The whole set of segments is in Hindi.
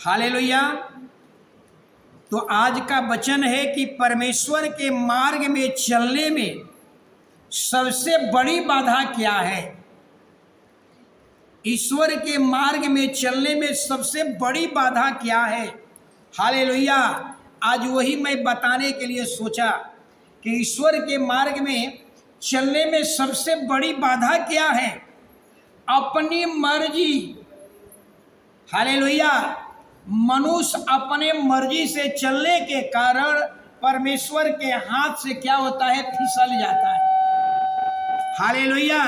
हालेलुया। तो आज का वचन है कि परमेश्वर के मार्ग में चलने में सबसे बड़ी बाधा क्या है। ईश्वर के मार्ग में चलने में सबसे बड़ी बाधा क्या है। हालेलुया। आज वही मैं बताने के लिए सोचा कि ईश्वर के मार्ग में चलने में सबसे बड़ी बाधा क्या है। अपनी मर्जी। हालेलुया। मनुष्य अपने मर्जी से चलने के कारण परमेश्वर के हाथ से क्या होता है, फिसल जाता है। हालेलुया।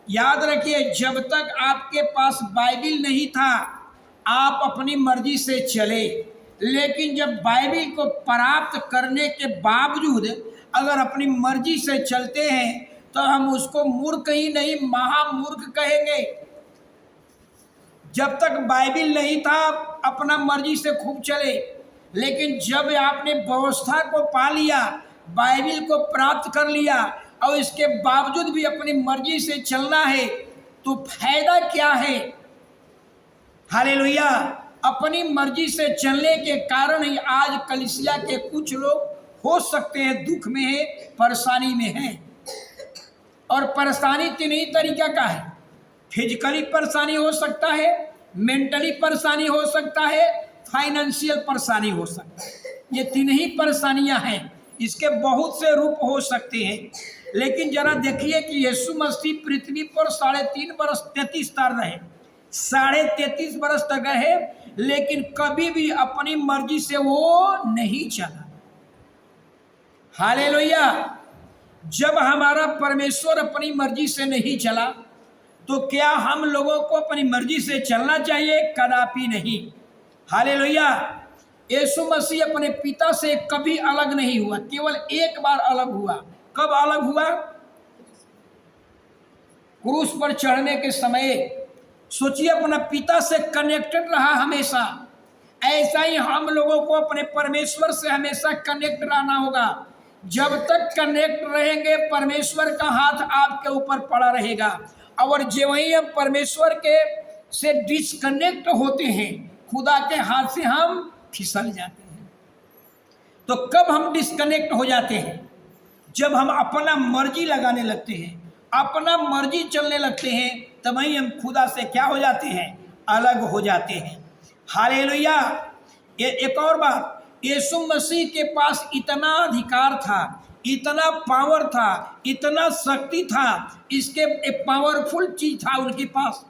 याद रखिए, जब तक आपके पास बाइबिल नहीं था आप अपनी मर्जी से चले, लेकिन जब बाइबिल को प्राप्त करने के बावजूद अगर अपनी मर्जी से चलते हैं तो हम उसको मूर्ख ही नहीं महामूर्ख कहेंगे। जब तक बाइबिल नहीं था अपना मर्जी से खूब चले, लेकिन जब आपने व्यवस्था को पा लिया, बाइबिल को प्राप्त कर लिया और इसके बावजूद भी अपनी मर्जी से चलना है तो फायदा क्या है। हालेलुया। अपनी मर्जी से चलने के कारण ही आज कलीसिया के कुछ लोग हो सकते हैं दुख में है, परेशानी में है। और परेशानी तीन ही तरीका का है। फिजिकली परेशानी हो सकता है, मेंटली परेशानी हो सकता है, फाइनेंशियल परेशानी हो सकता है। ये तीन ही परेशानियां हैं। इसके बहुत से रूप हो सकते हैं, लेकिन जरा देखिए कि यीशु मसीह पृथ्वी पर 3.5 बरस 33 साल रहे, 33.5 बरस तक रहे, लेकिन कभी भी अपनी मर्जी से वो नहीं चला। हालेलुया। जब हमारा परमेश्वर अपनी मर्जी से नहीं चला तो क्या हम लोगों को अपनी मर्जी से चलना चाहिए? कदापि नहीं। हालेलुया। यीशु मसीह अपने पिता से कभी अलग नहीं हुआ, केवल एक बार अलग हुआ। कब अलग हुआ? क्रूस पर चढ़ने के समय। सोचिए, अपना पिता से कनेक्टेड रहा हमेशा। ऐसा ही हम लोगों को अपने परमेश्वर से हमेशा कनेक्ट रहना होगा। जब तक कनेक्ट रहेंगे परमेश्वर का हाथ आपके ऊपर पड़ा रहेगा, और जो ही हम परमेश्वर के से डिस्कनेक्ट होते हैं, खुदा के हाथ से हम फिसल जाते हैं। तो कब हम डिस्कनेक्ट हो जाते हैं? जब हम अपना मर्जी लगाने लगते हैं, अपना मर्जी चलने लगते हैं, तब ही हम खुदा से क्या हो जाते हैं? अलग हो जाते हैं। हालेलुया। एक और बात, यीशु मसीह के पास इतना अधिकार था, इतना पावर था, इतना शक्ति था, इसके एक पावरफुल चीज था उनके पास,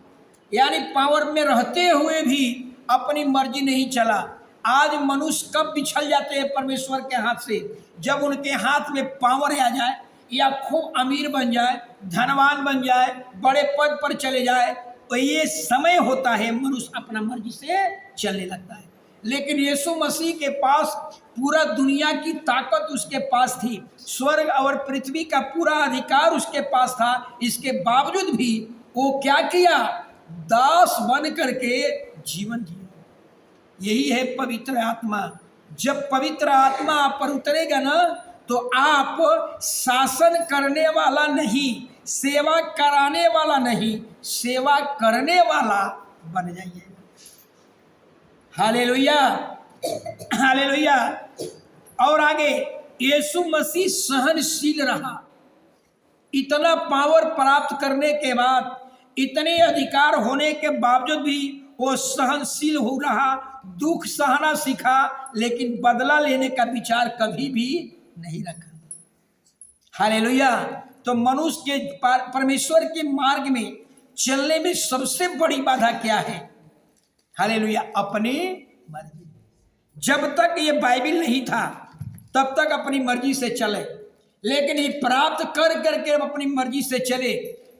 यानी पावर में रहते हुए भी अपनी मर्जी नहीं चला। आज मनुष्य कब बिछल जाते हैं परमेश्वर के हाथ से? जब उनके हाथ में पावर आ जाए, या खूब अमीर बन जाए, धनवान बन जाए, बड़े पद पर चले जाए, तो ये समय होता है मनुष्य अपना मर्जी से चलने लगता है। लेकिन यीशु मसीह के पास पूरा दुनिया की ताकत उसके पास थी, स्वर्ग और पृथ्वी का पूरा अधिकार उसके पास था। इसके बावजूद भी वो क्या किया? दास बन करके जीवन जिया। यही है पवित्र आत्मा। जब पवित्र आत्मा आप पर उतरेगा ना, तो आप शासन करने वाला नहीं, सेवा कराने वाला नहीं, सेवा करने वाला बन जाइए। हालेलुया। हालेलुया। और आगे, यीशु मसीह सहनशील रहा। इतना पावर प्राप्त करने के बाद, इतने अधिकार होने के बावजूद भी वो सहनशील हो रहा, दुख सहना सीखा, लेकिन बदला लेने का विचार कभी भी नहीं रखा। हालेलुया। तो मनुष्य के परमेश्वर के मार्ग में चलने में सबसे बड़ी बाधा क्या है? हालेलुया। अपनी मर्जी। जब तक ये बाइबिल नहीं था तब तक अपनी मर्जी से चले, लेकिन ये प्राप्त कर करके अपनी मर्जी से चले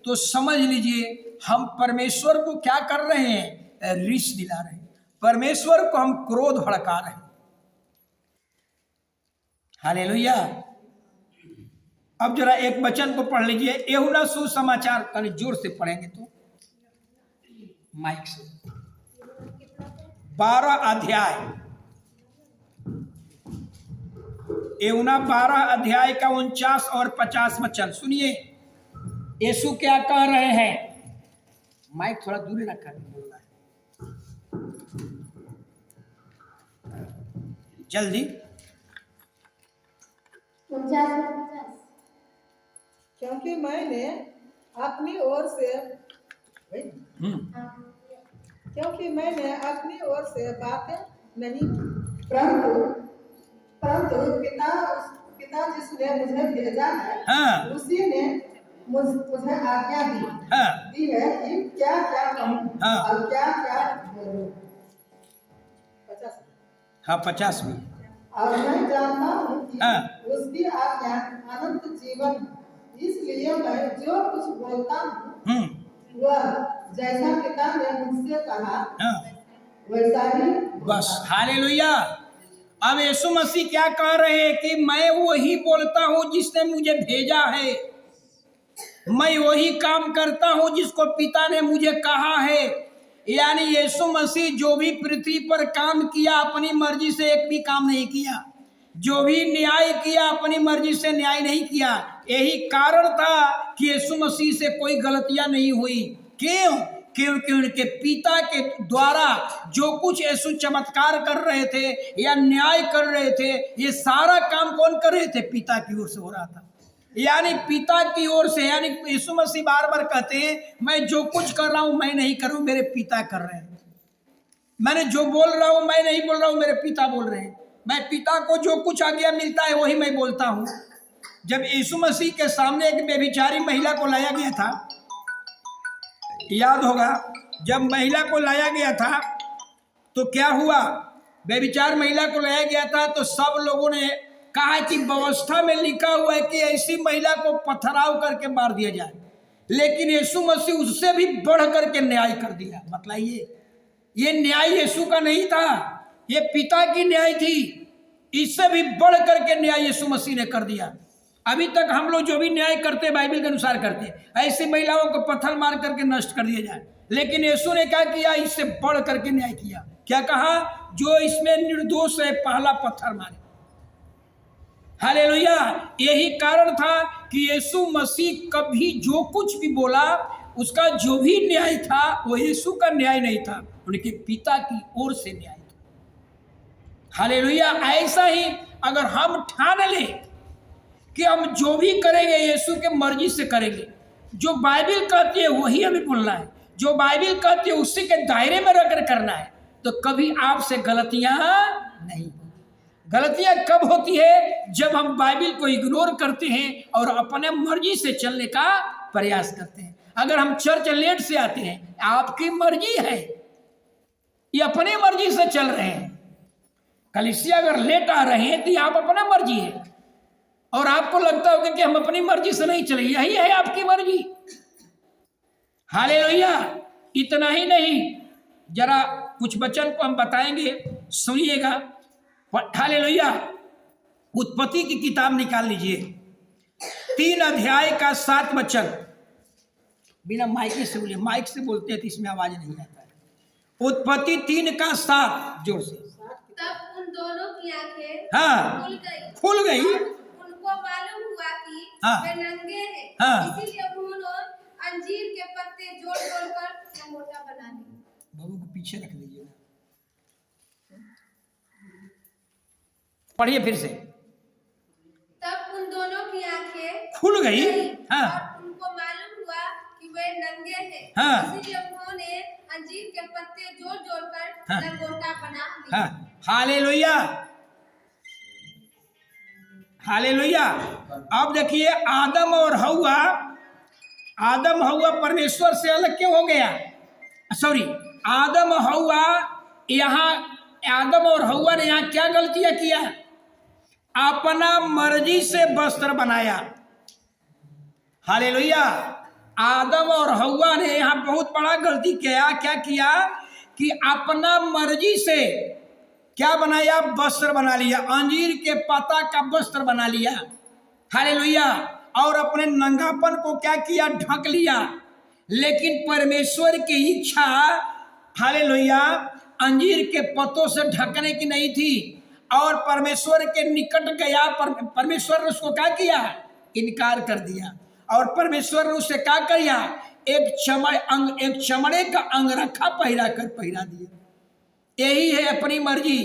तो समझ लीजिए हम परमेश्वर को क्या कर रहे हैं? रिस दिला रहे हैं। परमेश्वर को हम क्रोध भड़का रहे हैं। हालेलुया। अब जरा एक वचन को पढ़ लीजिए, यूहन्ना सुसमाचार, कहीं जोर से पढ़ेंगे तो माइक से। 12 अध्याय, यूहन्ना 12 अध्याय का 49 और 50 वचन सुनिए। यीशु क्या कह रहे हैं? माइक थोड़ा दूर रखा है। जल्दी। 49। क्योंकि मैंने अपनी ओर से क्योंकि मैंने अपनी ओर से बातें नहीं की, परंतु पिता जिसने मुझे भेजा है, हाँ। उसी ने मुझे आज्ञा दी है कि क्या क्या कहूँ हाँ। और क्या क्या बोलूं। 50। हाँ 50 में। और मैं जानता हूँ कि हाँ। उसकी आज्ञा अनंत जीवन है। इसलिए मैं जो कुछ बोलता हूँ वह जैसा पिता ने मुझसे कहा वैसा ही बस। हालेलुया। अब यीशु मसीह क्या कह रहे हैं कि मैं वही बोलता हूँ जिसने मुझे भेजा है, मैं वही काम करता हूँ जिसको पिता ने मुझे कहा है। यानी यीशु मसीह जो भी पृथ्वी पर काम किया अपनी मर्जी से एक भी काम नहीं किया, जो भी न्याय किया अपनी मर्जी से न्याय नहीं किया। यही कारण था कि यीशु मसीह से कोई गलतियां नहीं हुई। क्यों? क्योंकि उनके पिता के द्वारा जो कुछ यीशु चमत्कार कर रहे थे या न्याय कर रहे थे, ये सारा काम कौन कर रहे थे? पिता की ओर से हो रहा था। यानी पिता की ओर से। यानी यीशु मसीह बार बार कहते हैं मैं जो कुछ कर रहा हूं मैं नहीं कर रहा हूं, मेरे पिता कर रहे हैं। मैंने जो बोल रहा हूं मैं नहीं बोल रहा हूं, मेरे पिता बोल रहे हैं। मैं पिता को जो कुछ आज्ञा मिलता है वही मैं बोलता हूं। जब यीशु मसीह के सामने एक व्यभिचारी महिला को लाया गया था, याद होगा, जब महिला को लाया गया था तो क्या हुआ? व्यभिचार महिला को लाया गया था तो सब लोगों ने कहा कि व्यवस्था में लिखा हुआ है कि ऐसी महिला को पथराव करके मार दिया जाए, लेकिन यीशु मसीह उससे भी बढ़ करके न्याय कर दिया। बताइए, ये न्याय यीशु का नहीं था, ये पिता की न्याय थी। इससे भी बढ़ करके न्याय यीशु मसीह ने कर दिया। अभी तक हम लोग जो भी न्याय करते बाइबल के अनुसार करते, ऐसी महिलाओं को पत्थर मार करके नष्ट कर दिया जाए, लेकिन यीशु ने क्या किया? इससे बढ़ करके न्याय किया। क्या कहा? जो इसमें निर्दोष है पहला पत्थर मारे। हालेलुया। यही कारण था कि यीशु मसीह कभी जो कुछ भी बोला उसका जो भी न्याय था वो यीशु का न्याय नहीं था, उनके पिता की ओर से न्याय था। हालेलुया। ऐसा ही अगर हम ठान लें कि हम जो भी करेंगे यीशु के मर्जी से करेंगे, जो बाइबल कहती है वही हमें बोलना है, जो बाइबल कहती है उसी के दायरे में रहकर करना है, तो कभी आपसे गलतियां नहीं। गलतियां कब होती है? जब हम बाइबल को इग्नोर करते हैं और अपने मर्जी से चलने का प्रयास करते हैं। अगर हम चर्च लेट से आते हैं, आपकी मर्जी है, ये अपनी मर्जी से चल रहे हैं। कलीसिया अगर लेट आ रहे हैं तो आप अपना मर्जी है, और आपको लगता होगा कि हम अपनी मर्जी से नहीं चले, यही है आपकी मर्जी। हालेलुया। इतना ही नहीं, जरा कुछ वचन को हम बताएंगे, सुनिएगा। हालेलुया। उत्पत्ति की किताब निकाल लीजिए, 3 अध्याय का 7 वचन। बिना माइक से बोलिए, माइक से बोलते हैं तो इसमें आवाज नहीं आता है। उत्पत्ति 3 का 7, जोर से। तब उन दोनों की आंखें खुल गई। उनको मालूम हुआ कि वे नंगे हैं। इसीलिए उन्होंने अंजीर के पत्ते जोड़-जोड़ कर लंगोटा बना दिए। बाबू को पीछे रख लीजिए, पढ़िए फिर से। तब उन दोनों की आंखें खुल गई। और उनको मालूम हुआ कि वे नंगे हैं। इसीलिए उन्होंने अंजीर के पत्ते जोड़-जोड़ कर लंगोटा बना दिए। हालेलुया। हालेलुया। अब देखिए, आदम और हव्वा परमेश्वर से अलग क्यों हो गया? सॉरी, आदम और हव्वा ने यहाँ क्या गलतियां किया? अपना मर्जी से वस्त्र बनाया। हालेलुया। आदम और हव्वा ने यहाँ बहुत बड़ा गलती किया। क्या किया? कि अपना मर्जी से क्या बनाया? वस्त्र बना लिया, अंजीर के पत्ता का वस्त्र बना लिया। हालेलुया। और अपने नंगापन को क्या किया? ढक लिया। लेकिन परमेश्वर की इच्छा, हालेलुया, अंजीर के पत्तों से ढकने की नहीं थी। और परमेश्वर के निकट गया, परमेश्वर ने उसको क्या किया? इनकार कर दिया। और परमेश्वर ने उससे क्या किया? एक चमड़े का अंगरखा पहिरा दिया। यही है अपनी मर्जी।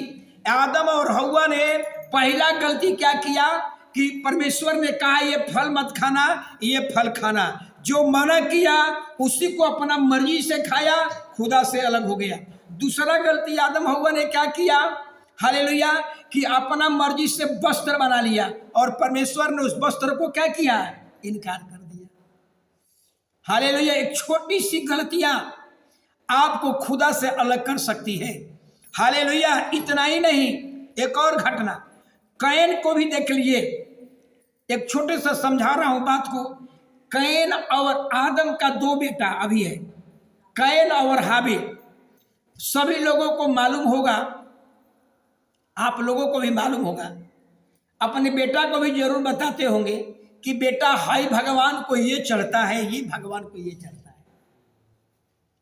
आदम और हव्वा ने पहला गलती क्या किया कि परमेश्वर ने कहा ये फल मत खाना, ये फल खाना, जो मना किया उसी को अपना मर्जी से खाया, खुदा से अलग हो गया। दूसरा गलती आदम हव्वा ने क्या किया, हालेलुया, कि अपना मर्जी से वस्त्र बना लिया और परमेश्वर ने उस वस्त्र को क्या किया, इनकार कर दिया। हालेलुया। एक छोटी सी गलतियां आपको खुदा से अलग कर सकती है। हालेलुया। इतना ही नहीं, एक और घटना कैन को भी देख लिए। एक छोटे सा समझा रहा हूं बात को। कैन और आदम का 2 बेटा अभी है, कैन और हाबिल। सभी लोगों को मालूम होगा, आप लोगों को भी मालूम होगा, अपने बेटा को भी जरूर बताते होंगे कि बेटा हाय भगवान को ये चढ़ता है, ये भगवान को ये चढ़ता है।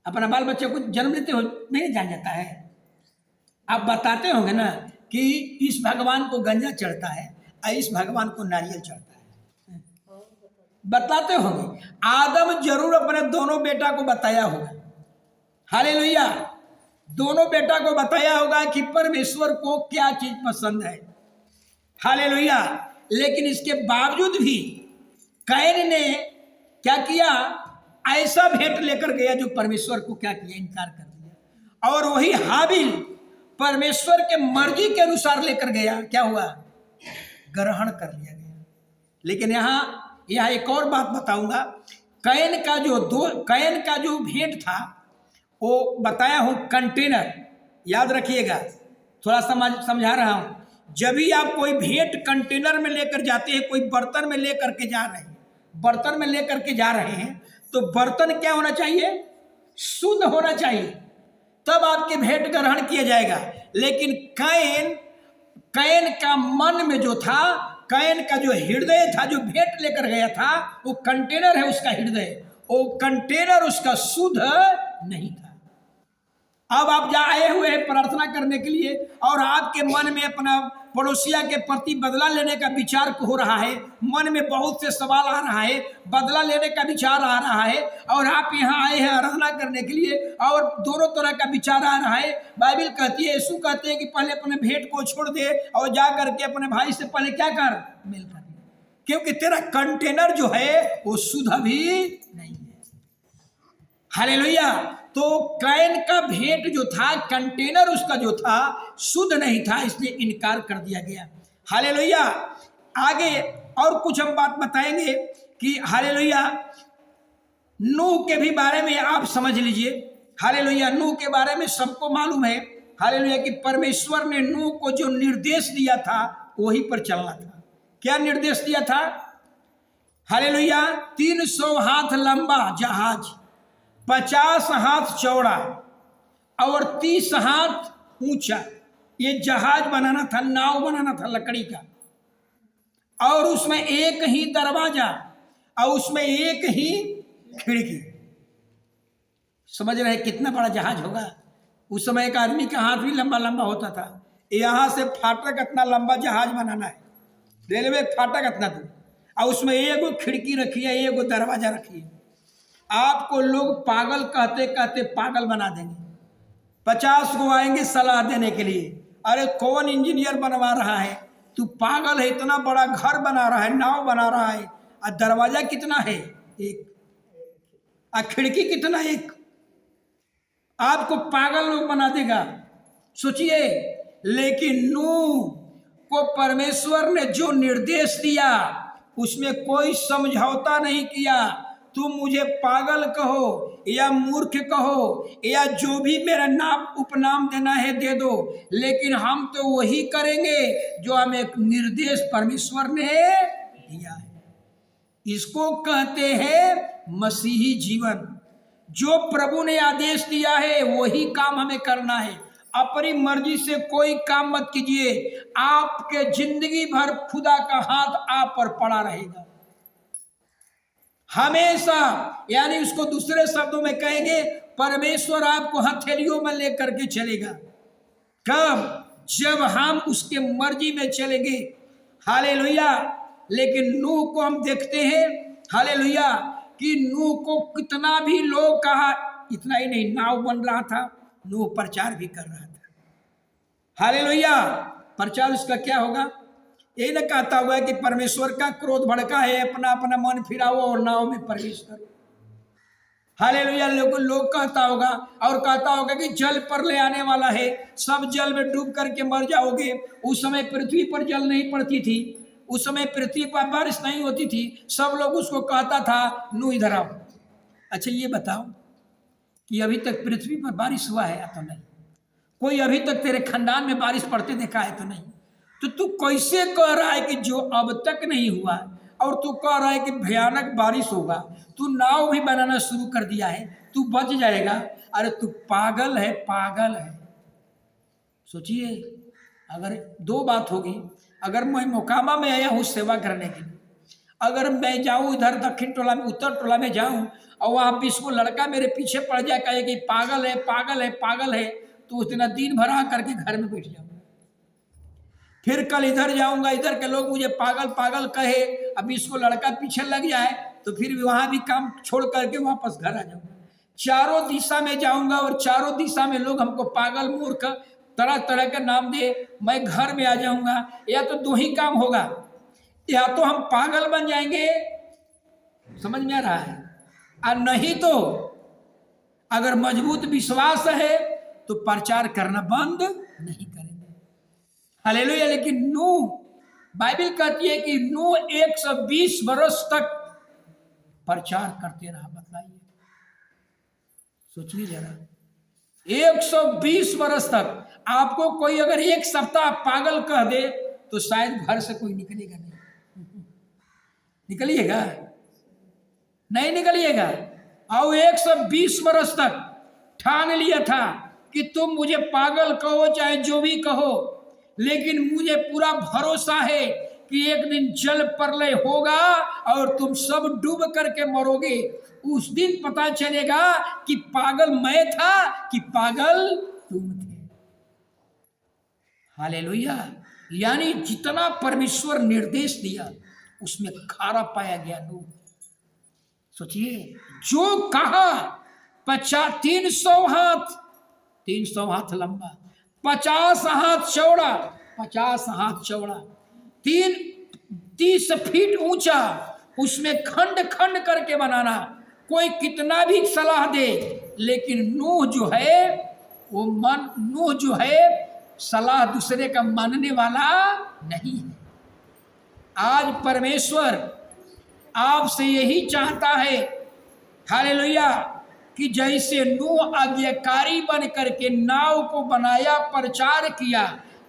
अपना बाल बच्चे को जन्म लेते हो नहीं जान जाता है, आप बताते होंगे ना कि इस भगवान को गंजा चढ़ता है और इस भगवान को नारियल चढ़ता है, बताते होंगे। आदम जरूर अपने दोनों बेटा को बताया होगा। हालेलुया। दोनों बेटा को बताया होगा कि परमेश्वर को क्या चीज पसंद है। हालेलुया। लेकिन इसके बावजूद भी कैन ने क्या किया, ऐसा भेंट लेकर गया जो परमेश्वर को क्या किया, इनकार कर दिया। और वही हाबिल परमेश्वर के मर्जी के अनुसार लेकर गया, क्या हुआ, ग्रहण कर लिया गया। लेकिन यहाँ एक और बात बताऊंगा। कैन का जो भेंट था वो बताया हूं कंटेनर, याद रखिएगा, थोड़ा समझा रहा हूं। जब भी आप कोई भेंट कंटेनर में लेकर जाते हैं, कोई बर्तन में लेकर के जा रहे हैं, तो बर्तन क्या होना चाहिए, शुद्ध होना चाहिए, तब आपके भेंट ग्रहण किया जाएगा। लेकिन कैन का मन में जो था, कैन का जो हृदय था, जो भेंट लेकर गया था, वो कंटेनर है उसका हृदय, वो कंटेनर उसका शुद्ध नहीं था। अब आप जा आए हुए हैं प्रार्थना करने के लिए और आपके मन में अपना पड़ोसिया के प्रति बदला लेने का विचार हो रहा है, मन में बहुत से सवाल आ रहा है, बदला लेने का विचार आ रहा है, और आप यहाँ आए हैं आराधना करने के लिए और दोनों तरह का विचार आ रहा है। बाइबल कहती है, यीशु कहते हैं कि पहले अपने भेंट को छोड़ दे और जा करके अपने भाई से पहले क्या कर, मिल कर, क्योंकि तेरा कंटेनर जो है वो शुद्ध भी नहीं है। हालेलुया। तो कैन का भेंट जो था, कंटेनर उसका जो था, शुद्ध नहीं था, इसलिए इनकार कर दिया गया। हालेलुया। आगे और कुछ हम बात बताएंगे कि हालेलुया नूह के भी बारे में आप समझ लीजिए। हालेलुया। नूह के बारे में सबको मालूम है, हालेलुया, कि परमेश्वर ने नूह को जो निर्देश दिया था वही पर चलना था। क्या निर्देश दिया था? हालेलुया। 300 हाथ लंबा जहाज, 50 हाथ चौड़ा और 30 हाथ ऊंचा ये जहाज बनाना था, नाव बनाना था लकड़ी का, और उसमें एक ही दरवाजा और उसमें एक ही खिड़की। समझ रहे कितना बड़ा जहाज होगा? उस समय एक आदमी का हाथ भी लंबा लंबा होता था। यहां से फाटक इतना लंबा जहाज बनाना है, रेलवे फाटक इतना दूर, और उसमें एगो खिड़की रखी है, एगो दरवाजा रखी है। आपको लोग पागल कहते कहते पागल बना देंगे। 50 को आएंगे सलाह देने के लिए, अरे कौन इंजीनियर बनवा रहा है, तू पागल है, इतना बड़ा घर बना रहा है, नाव बना रहा है, और दरवाजा कितना है, एक, और खिड़की कितना, एक। आपको पागल लोग बना देगा, सोचिए। लेकिन नूह को परमेश्वर ने जो निर्देश दिया उसमें कोई समझौता नहीं किया। तुम मुझे पागल कहो या मूर्ख कहो या जो भी मेरा नाम उपनाम देना है दे दो, लेकिन हम तो वही करेंगे जो हमें एक निर्देश परमेश्वर ने दिया है। इसको कहते हैं मसीही जीवन। जो प्रभु ने आदेश दिया है वही काम हमें करना है। अपनी मर्जी से कोई काम मत कीजिए, आपके जिंदगी भर खुदा का हाथ आप पर पड़ा रहेगा हमेशा। यानी उसको दूसरे शब्दों में कहेंगे, परमेश्वर आपको हथेलियों में लेकर के चलेगा। कब? जब हम उसके मर्जी में चलेंगे। हालेलुया। लेकिन नूह को हम देखते हैं, हालेलुया, कि नूह को कितना भी लोग कहा, इतना ही नहीं, नाव बन रहा था, नूह प्रचार भी कर रहा था। हालेलुया। प्रचार उसका क्या होगा? यही ना कहता हुआ है कि परमेश्वर का क्रोध भड़का है, अपना अपना मन फिराओ और नाव में प्रवेश करो। हालेलुया। लोग कहता होगा और कहता होगा कि जल पर ले आने वाला है, सब जल में डूब करके मर जाओगे। उस समय पृथ्वी पर जल नहीं पड़ती थी, उस समय पृथ्वी पर बारिश नहीं होती थी। सब लोग उसको कहता था नू इधर आओ। अच्छा ये बताओ कि अभी तक पृथ्वी पर बारिश हुआ है या तो नहीं? कोई अभी तक तेरे खानदान में बारिश पड़ते देखा है तो नहीं? तो तू कैसे कह रहा है कि जो अब तक नहीं हुआ और तू कह रहा है कि भयानक बारिश होगा? तू नाव भी बनाना शुरू कर दिया है, तू बच जाएगा। अरे तू पागल है, पागल है। सोचिए, अगर दो बात होगी, अगर मैं मोकामा में आया हूँ सेवा करने के लिए, अगर मैं जाऊँ इधर दक्षिण टोला में, उत्तर टोला में जाऊँ और वहाँ 20 को लड़का मेरे पीछे पड़ जाए, कहे कि पागल है, पागल है, पागल है, तो उस दिन दिन भर आ करके घर में बैठ जाऊँगा। फिर कल इधर जाऊंगा, इधर के लोग मुझे पागल पागल कहे, अब इसको लड़का पीछे लग जाए, तो फिर वहां भी काम छोड़ करके वापस घर आ जाऊंगा। चारों दिशा में जाऊंगा और चारों दिशा में लोग हमको पागल, मूर्ख, तरह तरह के नाम दे, मैं घर में आ जाऊंगा। या तो दो ही काम होगा, या तो हम पागल बन जाएंगे, समझ में आ रहा है, और नहीं तो अगर मजबूत विश्वास है तो प्रचार करना बंद नहीं करेंगे। हालेलुया। लेकिन नूह, बाइबल कहती है कि नूह 120 वर्ष तक प्रचार करते रहा। बताइए, सोचिए जरा, 120 वर्ष तक। आपको कोई अगर एक सप्ताह पागल कह दे तो शायद घर से कोई निकलेगा नहीं। निकलिएगा? नहीं निकलिएगा। और 120 वर्ष तक ठान लिया था कि तुम मुझे पागल कहो चाहे जो भी कहो, लेकिन मुझे पूरा भरोसा है कि एक दिन जल प्रलय होगा और तुम सब डूब करके मरोगे। उस दिन पता चलेगा कि पागल मैं था कि पागल तुम थे। हालेलुया। यानी जितना परमेश्वर निर्देश दिया उसमें खारा पाया गया नूह। सोचिए, जो कहा 300 हाथ लंबा, 50 हाथ चौड़ा, 50 हाथ चौड़ा, 30 फीट ऊंचा, उसमें खंड खंड करके बनाना। कोई कितना भी सलाह दे, लेकिन नूह जो है सलाह दूसरे का मानने वाला नहीं है। आज परमेश्वर आपसे यही चाहता है, हालेलुया, कि जैसे नूह आज्ञाकारी बन करके नाव को बनाया, प्रचार किया,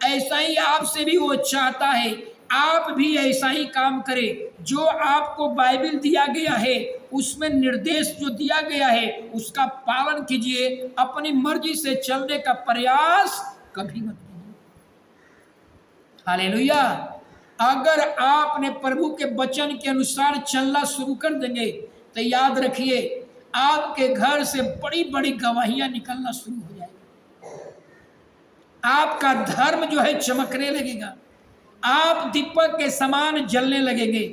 ऐसा ही आपसे भी वो चाहता है आप भी ऐसा ही काम करें। जो आपको बाइबल दिया गया है, उसमें निर्देश जो दिया गया है उसका पालन कीजिए। अपनी मर्जी से चलने का प्रयास कभी मत कीजिए। हालेलुया। अगर आपने प्रभु के वचन के अनुसार चलना शुरू कर देंगे तो याद रखिए, आपके घर से बड़ी बड़ी गवाहियां निकलना शुरू हो जाएगी। आपका धर्म जो है चमकने लगेगा, आप दीपक के समान जलने लगेंगे,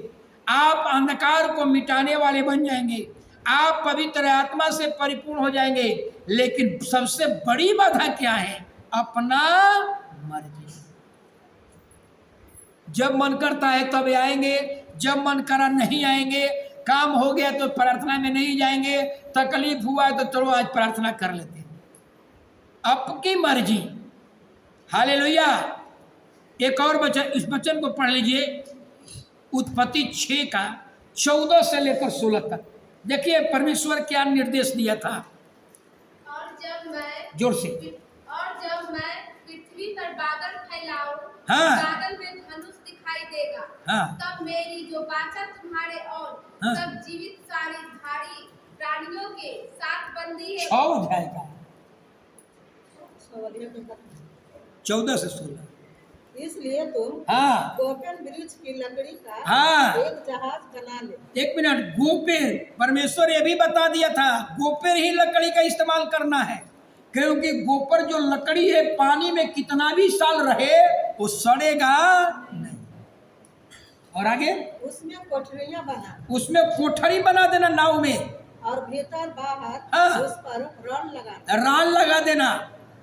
आप अंधकार को मिटाने वाले बन जाएंगे, आप पवित्र आत्मा से परिपूर्ण हो जाएंगे। लेकिन सबसे बड़ी बाधा क्या है? अपना मर्जी। जब मन करता है तब आएंगे, जब मन करा नहीं आएंगे। काम हो गया तो प्रार्थना में नहीं जाएंगे, तकलीफ हुआ तो चलो आज प्रार्थना कर लेते हैं, आपकी मर्जी। हालेलुया। एक और वचन, इस वचन को पढ़ लीजिए, उत्पत्ति 6 का 14 से लेकर 16 तक। देखिए परमेश्वर क्या निर्देश दिया था। और जब मैं जोर से, और जब मैं पृथ्वी पर बादल फैलाऊं, हाँ, बादल में धनुष दिखाई देगा, हाँ, तब मेरी जो वाचा तुम्हारे और हाँ, सब जीवित सारी धारी प्राणियों के साथ बंदी है। हो जाएगा। 14 से 16। इसलिए तुम हाँ, गोपेन वृक्ष की लकड़ी का हाँ, एक जहाज बना ले। एक मिनट, गोपेर, परमेश्वर ये भी बता दिया था गोपेर ही लकड़ी का इस्तेमाल करना है, क्योंकि गोपर जो लकड़ी है पानी में कितना भी साल रहे वो सड़ेगा नहीं। और आगे उसमें कोठरियां बना, उसमें कोठरी बना देना नाव में, और भीतर बाहर हाँ, उस पर रण लगा, रान लगा देना।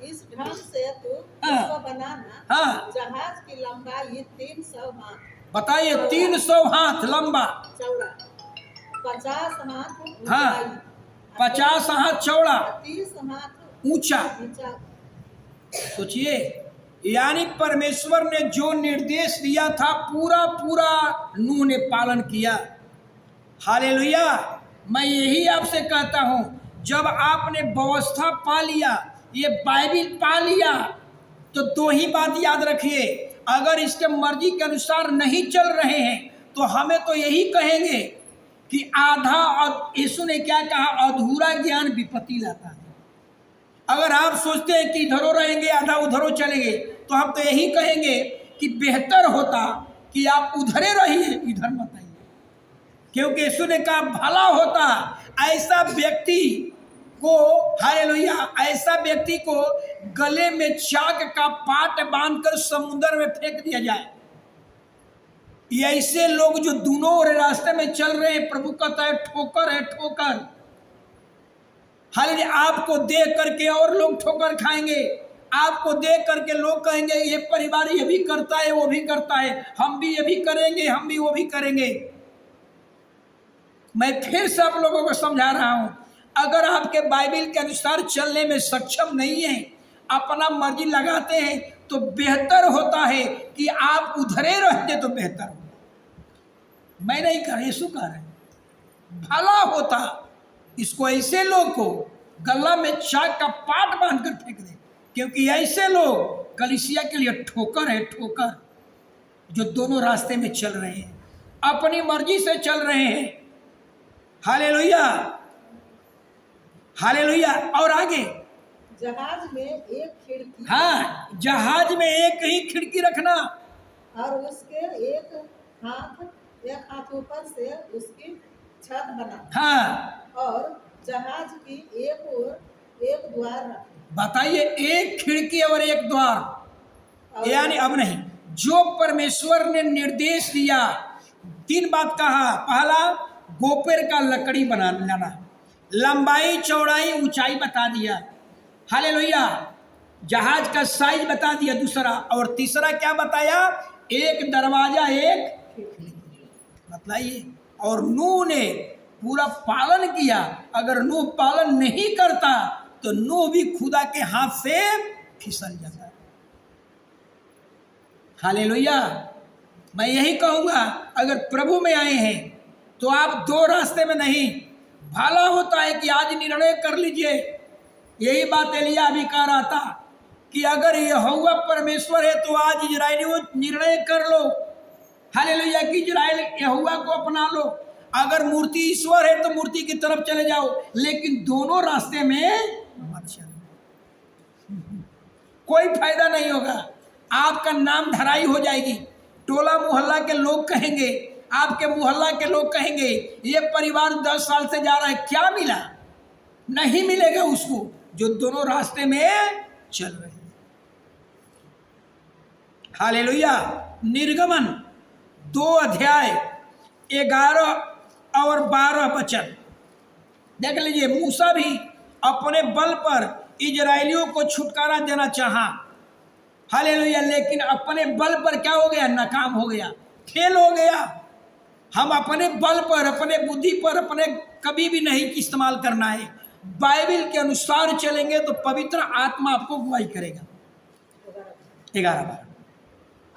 इस ढंग से तू उसको बनाना। जहाज की लंबाई 300 हाथ। बताइए 300 हाथ लंबा, चौड़ा, 50 हाथ हाँ 50 हाथ चौड़ा, 30 हाथ ऊंचा। सोचिए, यानी परमेश्वर ने जो निर्देश दिया था पूरा पूरा नूह ने पालन किया। हालेलुया। मैं यही आपसे कहता हूं, जब आपने व्यवस्था पा लिया, ये बाइबिल पा लिया, तो दो ही बात याद रखिए, अगर इसके मर्जी के अनुसार नहीं चल रहे हैं तो हमें तो यही कहेंगे कि आधा, यीशु ने क्या कहा, अधूरा ज्ञान विपत्ति लाता है। अगर आप सोचते हैं कि इधरों रहेंगे आधा उधरों चलेंगे, तो हम तो यही कहेंगे कि बेहतर होता कि आप उधरे रहिए, इधर मत आइए, क्योंकि यीशु ने कहा भला होता ऐसा व्यक्ति को, हालेलुया, ऐसा व्यक्ति को गले में चाक का पाट बांधकर समुद्र में फेंक दिया जाए। ये ऐसे लोग जो दोनों रास्ते में चल रहे हैं, प्रभु कहता है ठोकर है ठोकर। हालेलुया। आपको देख करके और लोग ठोकर खाएंगे, आपको देख करके लोग कहेंगे ये परिवार ये भी करता है वो भी करता है, हम भी ये भी करेंगे हम भी वो भी करेंगे। मैं फिर से आप लोगों को समझा रहा हूं, अगर आपके बाइबिल के अनुसार चलने में सक्षम नहीं है, अपना मर्जी लगाते हैं, तो बेहतर होता है कि आप उधरे रहते तो बेहतर होता। मैं नहीं कह रहा, यीशु कह रहे हैं, भला होता इसको ऐसे लोग को गला में चाक का पाट बांधकर फेंक दे, क्योंकि ऐसे लोग कलीसिया के लिए ठोकर है ठोकर, जो दोनों रास्ते में चल रहे हैं, अपनी मर्जी से चल रहे हैं। Hallelujah hallelujah. और आगे, जहाज में एक खिड़की, हाँ जहाज में एक ही खिड़की रखना, और उसके एक हाथ ऊपर से उसकी छत बना, हाँ, और जहाज की एक ओर एक द्वार रखना। बताइए, एक खिड़की और एक द्वार, यानी अब नहीं, जो परमेश्वर ने निर्देश दिया, 3 बात कहा। पहला, गोपेर का लकड़ी बना लाना, लंबाई चौड़ाई ऊंचाई बता दिया, हालेलुया, जहाज का साइज बता दिया दूसरा, और तीसरा क्या बताया, एक दरवाजा एक खिड़की। बताइए, और नूह ने पूरा पालन किया। अगर नूह पालन नहीं करता तो नूह भी खुदा के हाथ से फिसल जाता। हालेलुया। मैं यही कहूँगा, अगर प्रभु में आए हैं तो आप दो रास्ते में नहीं, भला होता है कि आज निर्णय कर लीजिए। यही बात एलिया भी कह रहा था कि अगर यहोवा परमेश्वर है तो आज इजराइलियों निर्णय कर लो, हालेलुया, कि इजराइल यहोवा को अपना लो। अगर मूर्ति ईश्वर है तो मूर्ति की तरफ चले जाओ, लेकिन दोनों रास्ते में मत चलो, कोई फायदा नहीं होगा। आपका नाम धराई हो जाएगी, टोला मोहल्ला के लोग कहेंगे, आपके मोहल्ला के लोग कहेंगे ये परिवार 10 साल से जा रहा है, क्या मिला? नहीं मिलेगा उसको जो दोनों रास्ते में चल रहे हैं। हालेलुया। निर्गमन 2 अध्याय 11 और 12 वचन देख लीजिए। मूसा भी अपने बल पर इजराइलियों को छुटकारा देना चाहा, हालेलुया, लेकिन अपने बल पर क्या हो गया? नाकाम हो गया, फेल हो गया। हम अपने बल पर, अपने बुद्धि पर, अपने कभी भी नहीं इस्तेमाल करना है। बाइबिल के अनुसार चलेंगे तो पवित्र आत्मा आपको गुआई करेगा। 11-12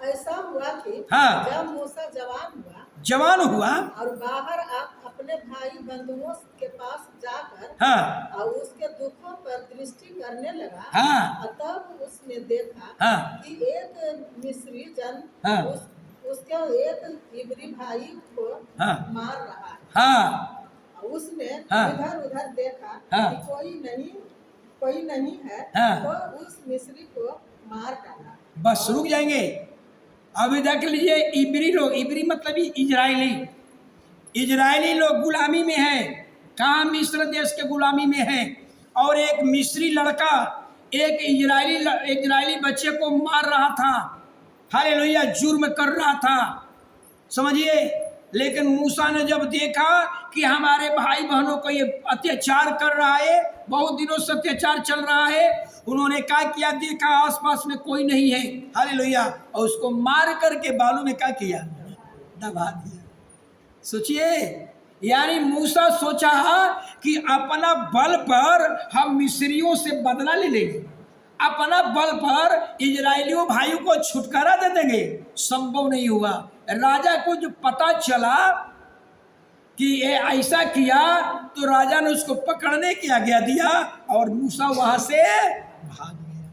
ऐसा हुआ कि हाँ, जब मूसा जवान हुआ और बाहर अपने भाई बंधुओं के पास जाकर हाँ, और उसके दुखों पर दृष्टि करने लगा, हाँ, तब उसने देखा हाँ, कि एक मिस्री जन हाँ, उसके एक इब्री भाई को हाँ, मार रहा है। हाँ, उसने हाँ, इधर उधर देखा हाँ, कि कोई नहीं है, हाँ, तो उस मिस्री को मार डाला। बस रुक जाएंगे। अभी देख लीजिए, इब्री लोग, इब्री मतलब इजरायली लोग गुलामी में है। कहाँ? मिस्र देश के गुलामी में है। और एक मिस्री लड़का एक इजरायली बच्चे को मार रहा था, हालेलुया, जुर्म कर रहा था, समझिए। लेकिन मूसा ने जब देखा कि हमारे भाई बहनों को ये अत्याचार कर रहा है, बहुत दिनों से अत्याचार चल रहा है, उन्होंने क्या किया, देखा आसपास में कोई नहीं है, हालेलुया, और उसको मार करके बालू में क्या किया, दबा दिया। सोचिए, यानी मूसा सोचा कि अपना बल पर हम मिस्रियों से बदला ले लेंगे, अपना बल पर इजराइलियों भाइयों को छुटकारा दे देंगे। संभव नहीं हुआ। राजा को जो पता चला कि ये ऐसा किया तो राजा ने उसको पकड़ने की आज्ञा दिया और मूसा वहां से भाग गया।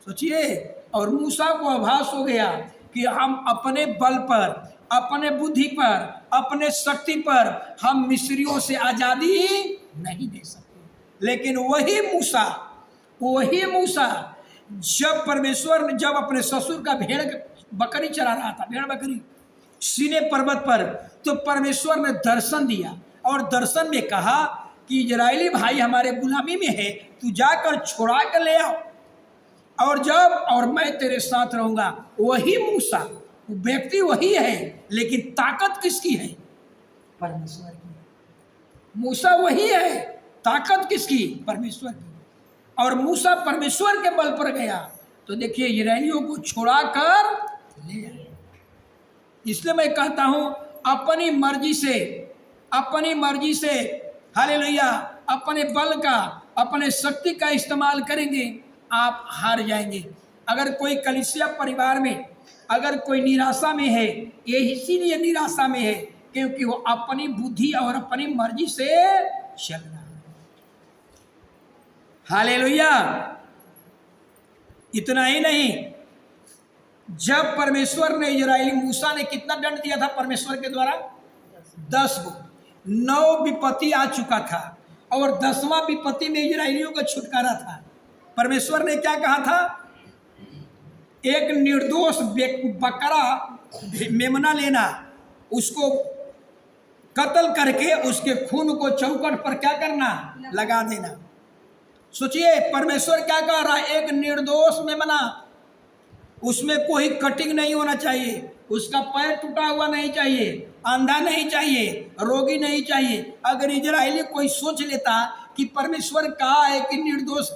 सोचिए, और मूसा को आभास हो गया कि हम अपने बल पर, अपने बुद्धि पर, अपने शक्ति पर हम मिस्रियों से आजादी नहीं दे सकते। लेकिन वही मूसा जब परमेश्वर ने, जब अपने ससुर का भेड़ बकरी चरा रहा था, भेड़ बकरी सीने पर्वत पर, तो परमेश्वर ने दर्शन दिया और दर्शन में कहा कि इजरायली भाई हमारे गुलामी में है, तू जाकर छुड़ा कर ले आओ, और मैं तेरे साथ रहूंगा। वही मूसा, व्यक्ति वही है, लेकिन ताकत किसकी है, परमेश्वर की। मूसा वही है, ताकत किसकी, परमेश्वर की। और मूसा परमेश्वर के बल पर गया तो देखिए इजरायलियों को छुड़ा कर ले आए। इसलिए मैं कहता हूं, अपनी मर्जी से हालेलुया, अपने बल का, अपने शक्ति का इस्तेमाल करेंगे, आप हार जाएंगे। अगर कोई कलीसिया परिवार में अगर कोई निराशा में है, ये इसीलिए निराशा में है क्योंकि वो अपनी बुद्धि और अपनी मर्जी से चल रहा है। हालेलुया। इतना ही नहीं, जब परमेश्वर ने इजराइली, मूसा ने कितना दंड दिया था परमेश्वर के द्वारा, 10 गो, 9 विपत्ति आ चुका था और 10वां विपत्ति में इजराइलियों का छुटकारा था। परमेश्वर ने क्या कहा था, एक निर्दोष बकरा मेमना लेना, उसको कत्ल करके उसके खून को चौखट पर क्या करना, लगा देना। सोचिए, परमेश्वर क्या कह रहा है, एक निर्दोष मेमना, उसमें कोई कटिंग नहीं होना चाहिए, उसका पैर टूटा हुआ नहीं चाहिए, अंधा नहीं चाहिए, रोगी नहीं चाहिए। अगर इजराइली कोई सोच लेता कि परमेश्वर कहा है कि निर्दोष